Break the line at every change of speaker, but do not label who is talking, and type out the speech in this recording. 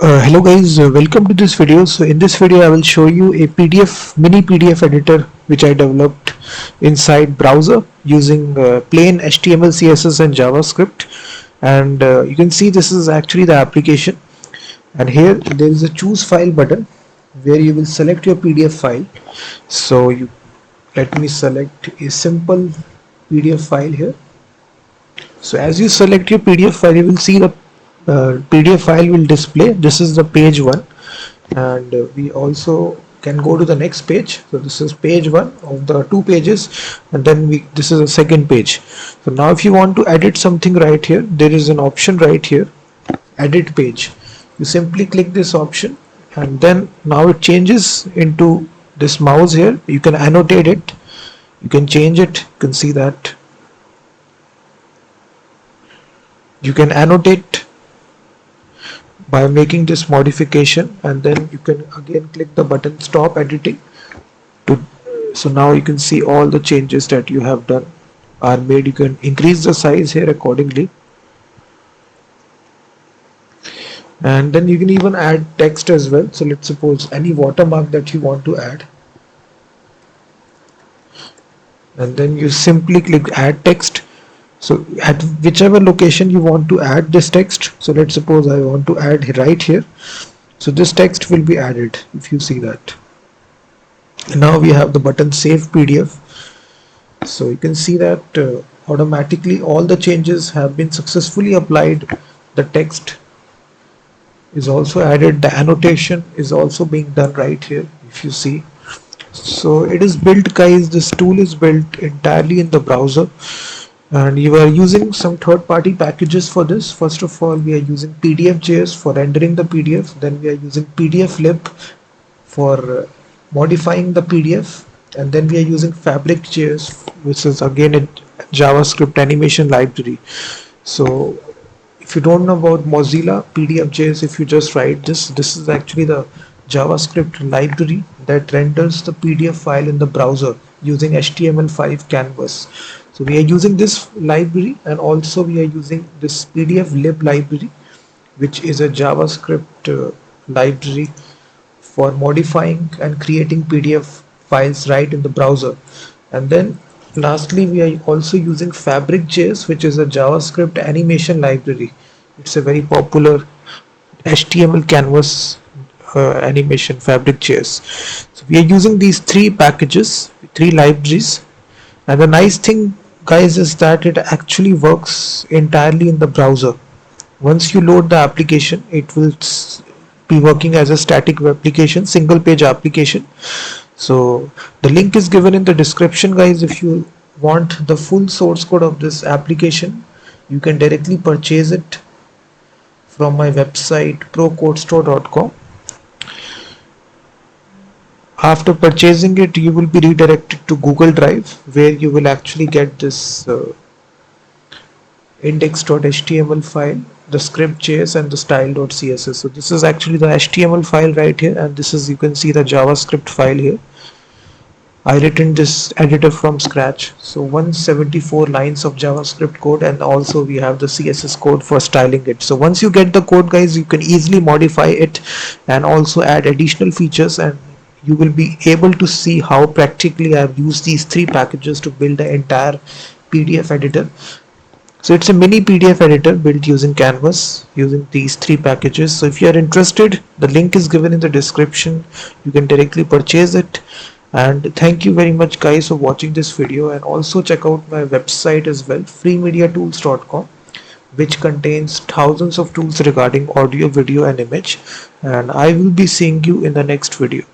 Hello guys, welcome to this video. So in this video I will show you a mini PDF editor which I developed inside browser using plain HTML, CSS and JavaScript. And you can see this is actually the application, and here there is a choose file button where you will select your PDF file. So let me select a simple PDF file here. So as you select your PDF file, you will see the PDF file will display. This is the page 1, and we also can go to the next page. So this is page 1 of the 2 pages, and then this is a second page. So now if you want to edit something right here, there is an option right here, edit page. You simply click this option, and then now it changes into this mouse here. You can annotate it, you can change it, you can see that. You can annotate by making this modification, and then you can again click the button stop editing so now you can see all the changes that you have done are made. You can increase the size here accordingly, and then you can even add text as well. So let's suppose any watermark that you want to add, and then you simply click add text. So at whichever location you want to add this text, so let's suppose I want to add right here, so this text will be added. If you see that, and now we have the button save PDF. So you can see that automatically all the changes have been successfully applied. The text is also added, the annotation is also being done right here, if you see. So it is built, guys, this tool is built entirely in the browser, and you are using some third-party packages for this. First of all, we are using PDF.js for rendering the PDF, then we are using PDF-LIB for modifying the PDF, and then we are using Fabric.js, which is again a JavaScript animation library. So if you don't know about Mozilla PDF.js, if you just write this is actually the JavaScript library that renders the PDF file in the browser using HTML5 canvas. So we are using this library, and also we are using this PDF-LIB library, which is a JavaScript library for modifying and creating PDF files right in the browser. And then lastly, we are also using Fabric.js, which is a JavaScript animation library. It's a very popular HTML canvas animation, Fabric.js. So we are using these 3 packages, 3 libraries, and the nice thing, guys, is that it actually works entirely in the browser. Once you load the application, it will be working as a static web application, single page application. So the link is given in the description, guys. If you want the full source code of this application, you can directly purchase it from my website procodestore.com. After purchasing it, you will be redirected to Google Drive, where you will actually get this index.html file, the script.js and the style.css. So this is actually the HTML file right here, and this is, you can see, the JavaScript file here. I written this editor from scratch, so 174 lines of JavaScript code, and also we have the CSS code for styling it. So once you get the code, guys, you can easily modify it and also add additional features, and you will be able to see how practically I have used these 3 packages to build the entire PDF editor. So it's a mini PDF editor built using Canvas, using these 3 packages. So if you are interested, the link is given in the description. You can directly purchase it. And thank you very much, guys, for watching this video, and also check out my website as well, freemediatools.com, which contains thousands of tools regarding audio, video and image. And I will be seeing you in the next video.